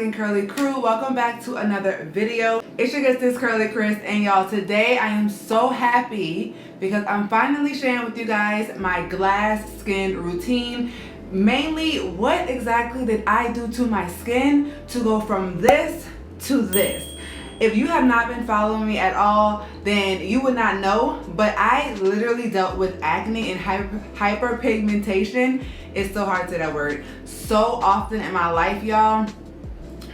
and curly crew, welcome back to another video. It's your guest, this Curly Chris, and y'all, today I am so happy because I'm finally sharing with you guys my glass skin routine. Mainly, what exactly did I do to my skin to go from this to this? If you have not been following me at all, then you would not know, but I literally dealt with acne and hyperpigmentation. It's so hard to say that word. So often in my life, y'all.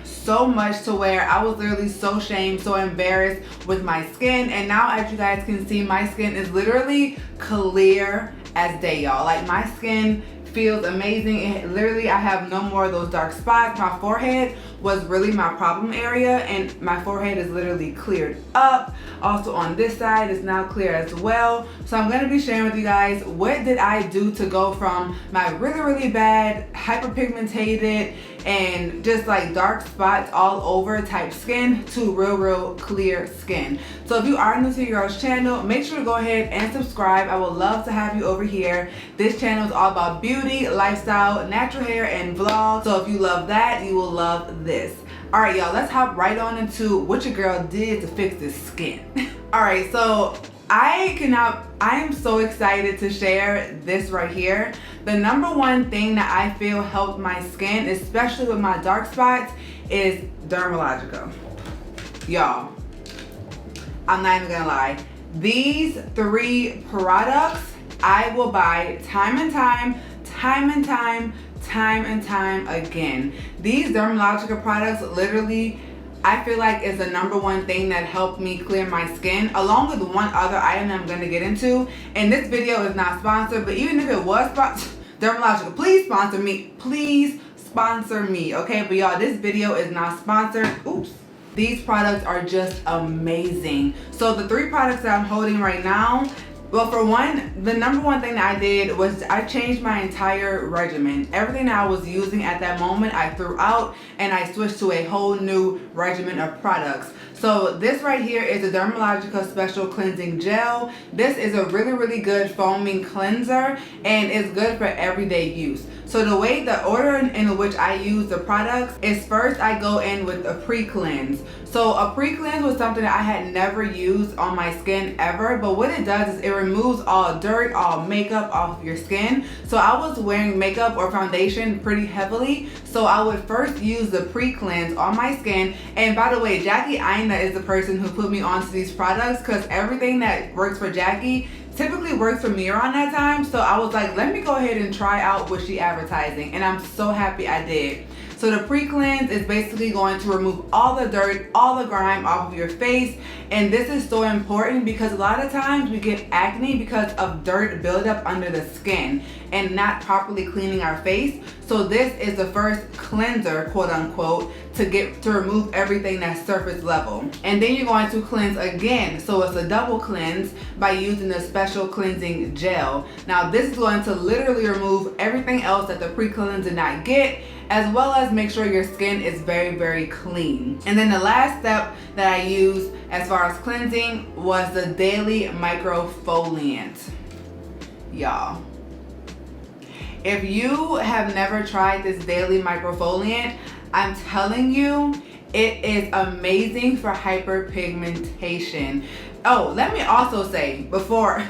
So much to where I was literally so shamed, so embarrassed with my skin. And now, as you guys can see, my skin is literally clear as day, y'all. Like, my skin feels amazing. Literally, I have no more of those dark spots. My forehead was really my problem area, and my forehead is literally cleared up. Also on this side is now clear as well. So I'm going to be sharing with you guys what did I do to go from my really bad hyperpigmented and just like dark spots all over type skin to real clear skin. So if you are new to your girl's channel, make sure to go ahead and subscribe. I would love to have you over here. This channel is all about beauty, lifestyle, natural hair, and vlogs. So if you love that, you will love this. All right, y'all, let's hop right on into what your girl did to fix this skin. All right, so I am so excited to share this right here. The number one thing that I feel helped my skin, especially with my dark spots, is Dermalogica. Y'all, I'm not even gonna lie. These 3 products I will buy time and time again. These Dermalogica products literally, I feel like, is the number one thing that helped me clear my skin, along with one other item that I'm going to get into. And this video is not sponsored, but even if it was sponsored, Dermalogica, please sponsor me. Please sponsor me, okay? But y'all, this video is not sponsored. Oops. These products are just amazing. So the 3 products that I'm holding right now, well, for one, the number one thing that I did was I changed my entire regimen. Everything that I was using at that moment, I threw out, and I switched to a whole new regimen of products. So this right here is a Dermalogica Special Cleansing Gel. This is a really good foaming cleanser, and it's good for everyday use. So the order in which I use the products is, first I go in with a pre-cleanse. So a pre-cleanse was something that I had never used on my skin ever, but what it does is it removes all dirt, all makeup off of your skin. So I was wearing makeup or foundation pretty heavily, so I would first use the pre-cleanse on my skin. And by the way, Jackie Aina is the person who put me onto these products, because everything that works for Jackie typically works for me around that time. So I was like, let me go ahead and try out what she advertising, and I'm so happy I did. So the pre-cleanse is basically going to remove all the dirt, all the grime off of your face. And this is so important because a lot of times we get acne because of dirt buildup under the skin and not properly cleaning our face. So this is the first cleanser, quote unquote, to remove everything that's surface level. And then you're going to cleanse again. So it's a double cleanse by using the Special Cleansing Gel. Now this is going to literally remove everything else that the pre-cleanse did not get, as well as make sure your skin is very clean. And then the last step that I used as far as cleansing was the Daily Microfoliant. Y'all, if you have never tried this Daily Microfoliant, I'm telling you, it is amazing for hyperpigmentation. Oh, let me also say before,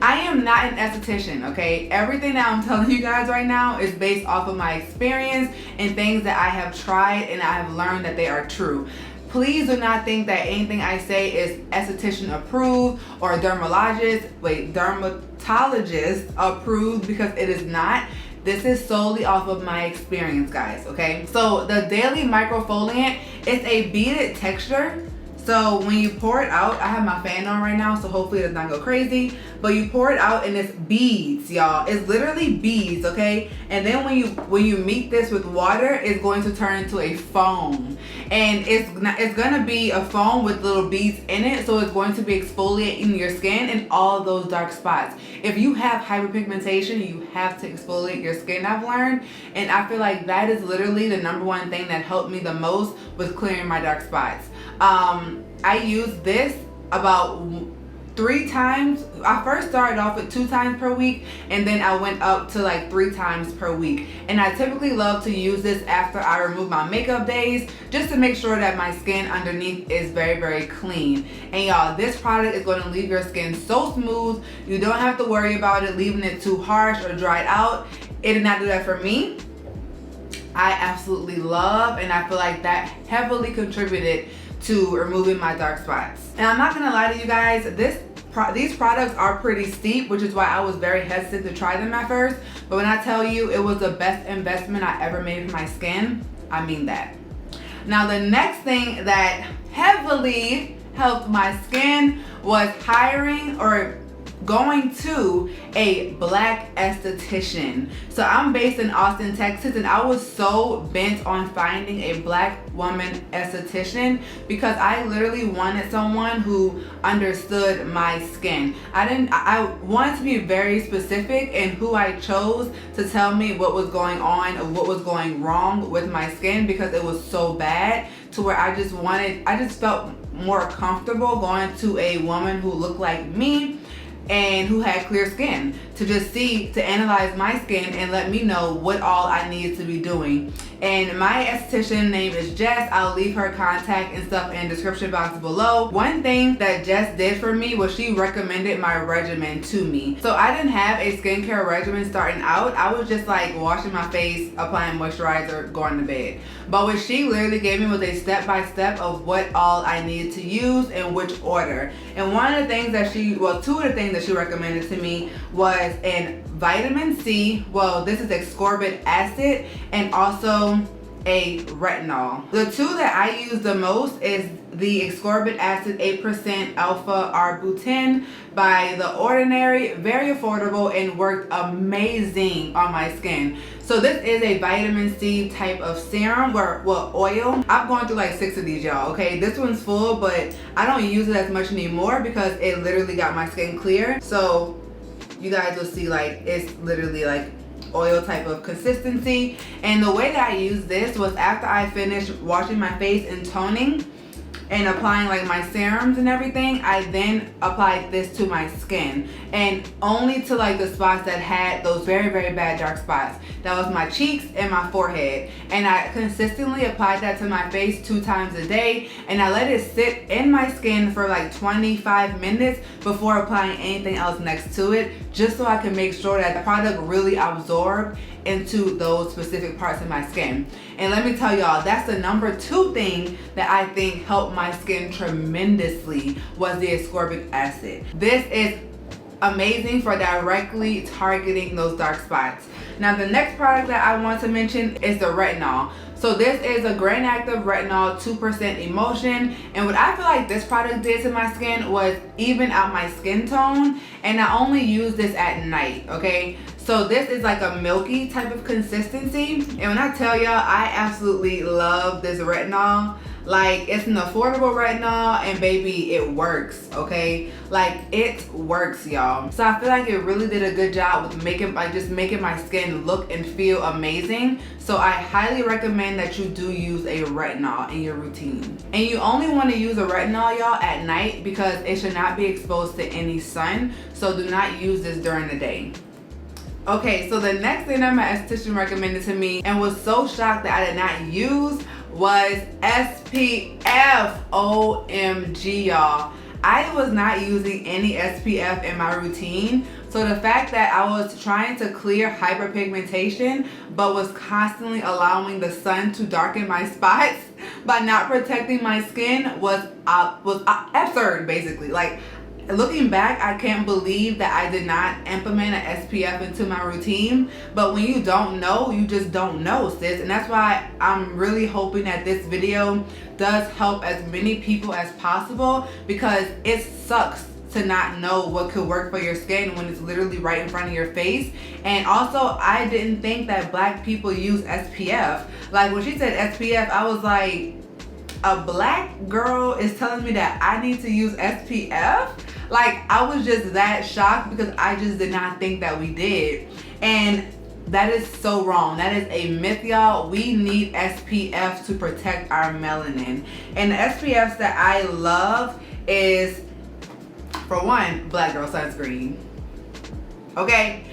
I am not an esthetician, okay? Everything that I'm telling you guys right now is based off of my experience and things that I have tried and I have learned that they are true. Please do not think that anything I say is esthetician approved or dermatologist approved, because it is not. This is solely off of my experience, guys, okay? So the Daily Microfoliant is a beaded texture. So when you pour it out, I have my fan on right now, so hopefully it does not go crazy, but you pour it out and it's beads, y'all. It's literally beads, okay? And then when you meet this with water, it's going to turn into a foam. And it's gonna be a foam with little beads in it, so it's going to be exfoliating your skin and all of those dark spots. If you have hyperpigmentation, you have to exfoliate your skin, I've learned, and I feel like that is literally the number one thing that helped me the most with clearing my dark spots. I used this about 3 times. I first started off with 2 times per week, and then I went up to like 3 times per week. And I typically love to use this after I remove my makeup days, just to make sure that my skin underneath is very, very clean. And y'all, this product is going to leave your skin so smooth. You don't have to worry about it leaving it too harsh or dried out. It did not do that for me. I absolutely love, and I feel like that heavily contributed to removing my dark spots. And I'm not gonna lie to you guys, these products are pretty steep, which is why I was very hesitant to try them at first. But when I tell you it was the best investment I ever made for my skin, I mean that. Now the next thing that heavily helped my skin was hiring or going to a black esthetician. So I'm based in Austin, Texas, and I was so bent on finding a black woman esthetician because I literally wanted someone who understood my skin. I wanted to be very specific in who I chose to tell me what was going on or what was going wrong with my skin, because it was so bad to where I just felt more comfortable going to a woman who looked like me and who had clear skin to analyze my skin and let me know what all I needed to be doing. And my esthetician name is Jess. I'll leave her contact and stuff in the description box below. One thing that Jess did for me was she recommended my regimen to me. So I didn't have a skincare regimen starting out. I was just like washing my face, applying moisturizer, going to bed. But what she literally gave me was a step-by-step of what all I needed to use in which order. And one of the things that two of the things that she recommended to me was an vitamin C, this is ascorbic acid, and also a retinol. The two that I use the most is the ascorbic acid 8% alpha arbutin by The Ordinary. Very affordable and worked amazing on my skin. So this is a vitamin C type of serum oil. I've gone through like 6 of these, y'all, okay? This one's full, but I don't use it as much anymore because it literally got my skin clear. So you guys will see like it's literally like oil type of consistency. And the way that I used this was after I finished washing my face and toning and applying like my serums and everything, I then applied this to my skin, and only to like the spots that had those very, very bad dark spots. That was my cheeks and my forehead. And I consistently applied that to my face 2 times a day, and I let it sit in my skin for like 25 minutes before applying anything else next to it, just so I can make sure that the product really absorbed into those specific parts of my skin. And let me tell y'all, that's the number 2 thing that I think helped my skin tremendously was the ascorbic acid. This is amazing for directly targeting those dark spots. Now the next product that I want to mention is the retinol. So this is a grain active retinol 2% emulsion, and what I feel like this product did to my skin was even out my skin tone. And I only use this at night, okay? So this is like a milky type of consistency, and when I tell y'all, I absolutely love this retinol. Like, it's an affordable retinol, and baby, it works, okay? Like, it works, y'all. So I feel like it really did a good job with making my skin look and feel amazing. So I highly recommend that you do use a retinol in your routine. And you only want to use a retinol, y'all, at night because it should not be exposed to any sun. So do not use this during the day. Okay, so the next thing that my esthetician recommended to me and was so shocked that I did not use was SPF. OMG, y'all. I was not using any SPF in my routine. So the fact that I was trying to clear hyperpigmentation but was constantly allowing the sun to darken my spots by not protecting my skin was absurd, basically. Like, looking back, I can't believe that I did not implement an SPF into my routine. But when you don't know, you just don't know, sis. And that's why I'm really hoping that this video does help as many people as possible, because it sucks to not know what could work for your skin when it's literally right in front of your face. And also, I didn't think that black people use SPF. Like, when she said SPF, I was like, a black girl is telling me that I need to use SPF? Like, I was just that shocked because I just did not think that we did. And that is so wrong. That is a myth, y'all. We need SPF to protect our melanin. And the SPFs that I love is For one, black girl sunscreen. Okay?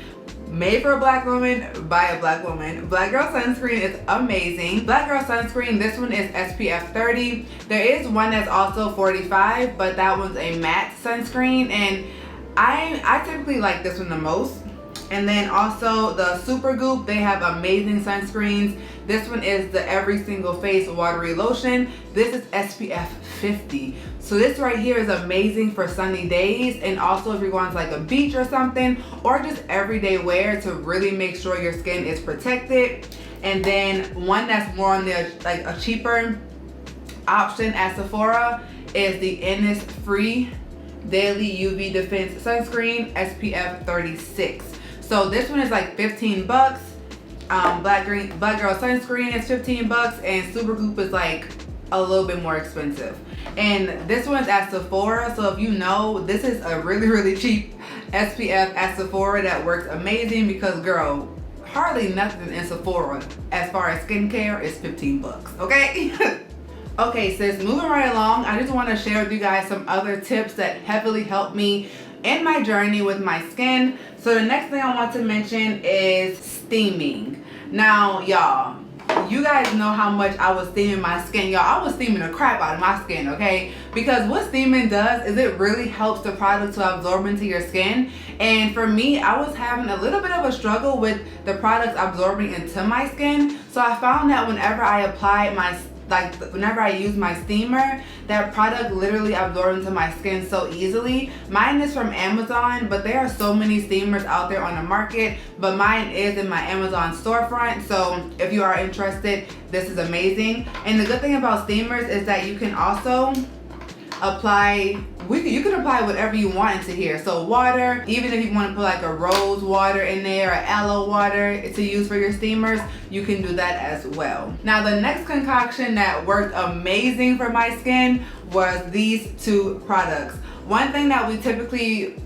Made for a black woman by a black woman. Black girl sunscreen is amazing. Black girl sunscreen, this one is SPF 30. There is one that's also 45, but that one's a matte sunscreen, and I typically like this one the most. And then also the Super Goop, they have amazing sunscreens. This one is the Every Single Face Watery Lotion. This is SPF 50. So this right here is amazing for sunny days, and also if you're going to like a beach or something, or just everyday wear to really make sure your skin is protected. And then one that's more on the like a cheaper option at Sephora is the Innisfree Daily UV Defense Sunscreen SPF 36. So this one is like 15 bucks. Black girl sunscreen is 15 bucks, and Super Goop is like a little bit more expensive. And this one's at Sephora, so if you know, this is a really cheap SPF at Sephora that works amazing, because girl, hardly nothing in Sephora as far as skincare is 15 bucks, okay? Okay, sis, moving right along, I just want to share with you guys some other tips that heavily helped me in my journey with my skin. So the next thing I want to mention is steaming. Now, y'all, you guys know how much I was steaming my skin. Y'all, I was steaming the crap out of my skin, okay? Because what steaming does is it really helps the product to absorb into your skin. And for me, I was having a little bit of a struggle with the products absorbing into my skin. So I found that whenever I applied whenever I use my steamer, that product literally absorbs into my skin so easily. Mine is from Amazon, but there are so many steamers out there on the market, but mine is in my Amazon storefront. So if you are interested, this is amazing. And the good thing about steamers is that you can also apply, you can apply whatever you want into here. So water, even if you want to put like a rose water in there or aloe water to use for your steamers, you can do that as well. Now the next concoction that worked amazing for my skin was these two products. One thing that we typically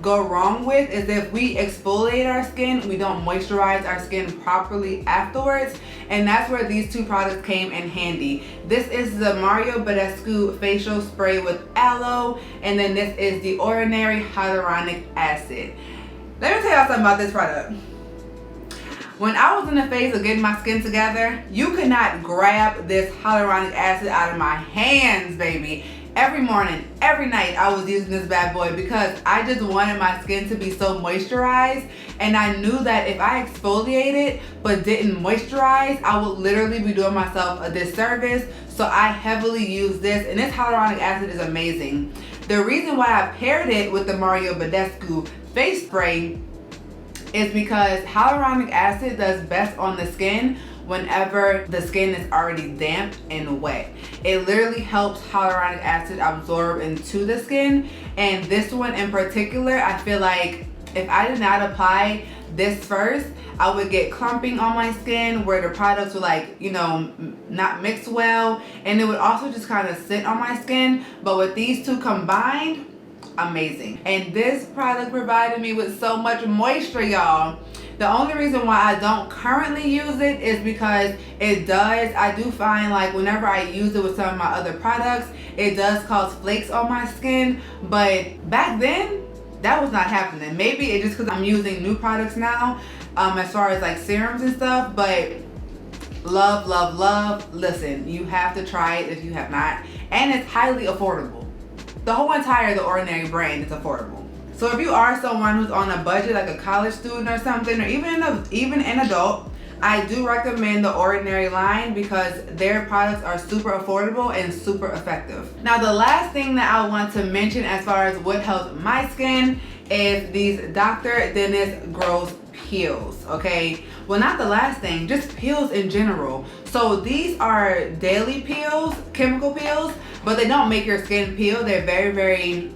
go wrong with is if we exfoliate our skin, we don't moisturize our skin properly afterwards, and that's where these two products came in handy. This is the Mario Badescu facial spray with aloe, and then this is the Ordinary Hyaluronic Acid. Let me tell y'all something about this product. When I was in the phase of getting my skin together, you could not grab this hyaluronic acid out of my hands, baby. Every morning, every night, I was using this bad boy because I just wanted my skin to be so moisturized, and I knew that if I exfoliated but didn't moisturize, I would literally be doing myself a disservice. So I heavily use this, and this hyaluronic acid is amazing. The reason why I paired it with the Mario Badescu face spray is because hyaluronic acid does best on the skin whenever the skin is already damp and wet. It literally helps hyaluronic acid absorb into the skin, and this one in particular, I feel like if I did not apply this first, I would get clumping on my skin where the products would not mix well, and it would also just kind of sit on my skin. But with these two combined, amazing. And this product provided me with so much moisture, y'all. The only reason why I don't currently use it is because I do find like whenever I use it with some of my other products, it does cause flakes on my skin. But back then, that was not happening. Maybe it's just because I'm using new products now, as far as like serums and stuff. But love. Listen, you have to try it if you have not. And it's highly affordable. The whole entire The Ordinary brand is affordable. So if you are someone who's on a budget, like a college student or something, or even an adult, I do recommend the Ordinary line because their products are super affordable and super effective. Now the last thing that I want to mention as far as what helps my skin is these Dr. Dennis Gross peels, okay? Well, not the last thing, just peels in general. So these are daily peels, chemical peels, but they don't make your skin peel. They're very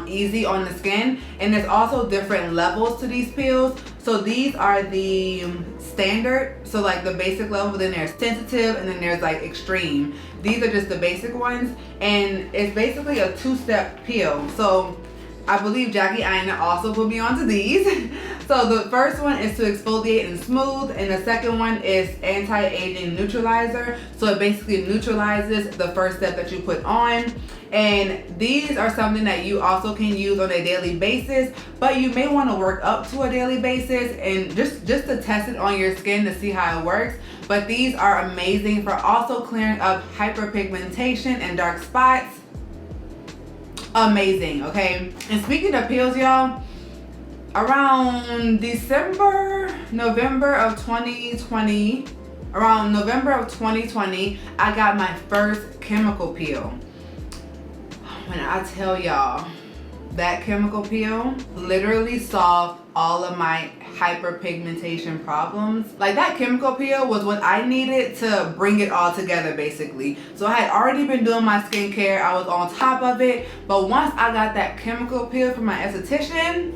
easy on the skin, and there's also different levels to these peels. So these are the standard, so like the basic level, then there's sensitive, and then there's like extreme. These are just the basic ones, and it's basically a two-step peel. So I believe Jackie Aina also put me onto these. So the first one is to exfoliate and smooth, and the second one is anti-aging neutralizer. So it basically neutralizes the first step that you put on. And these are something that you also can use on a daily basis, but you may want to work up to a daily basis and just to test it on your skin to see how it works. But these are amazing for also clearing up hyperpigmentation and dark spots. Amazing, okay? And speaking of peels, y'all, around November of 2020, I got my first chemical peel. When I tell y'all, that chemical peel literally solved all of my hyperpigmentation problems. Like, that chemical peel was what I needed to bring it all together, basically. So I had already been doing my skincare, I was on top of it, but once I got that chemical peel from my esthetician,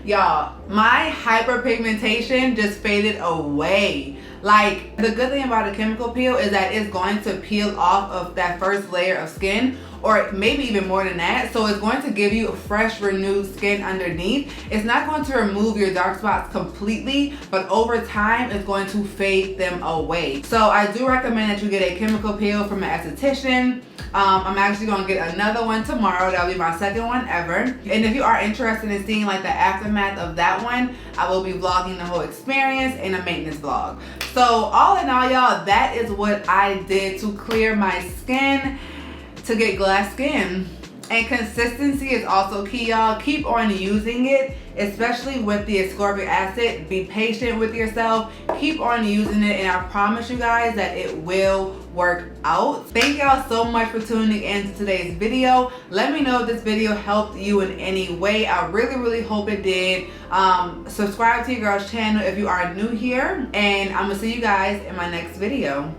y'all, my hyperpigmentation just faded away. Like, the good thing about a chemical peel is that it's going to peel off of that first layer of skin, or maybe even more than that. So it's going to give you a fresh, renewed skin underneath. It's not going to remove your dark spots completely, but over time, it's going to fade them away. So I do recommend that you get a chemical peel from an esthetician. I'm actually gonna get another one tomorrow. That'll be my second one ever. And if you are interested in seeing like the aftermath of that one, I will be vlogging the whole experience in a maintenance vlog. So all in all, y'all, that is what I did to clear my skin, to get glass skin. And consistency is also key, y'all. Keep on using it, especially with the ascorbic acid. Be patient with yourself. Keep on using it, and I promise you guys that it will work out. Thank y'all so much for tuning in to today's video. Let me know if this video helped you in any way. I really hope it did. Subscribe to your girl's channel if you are new here, and I'm gonna see you guys in my next video.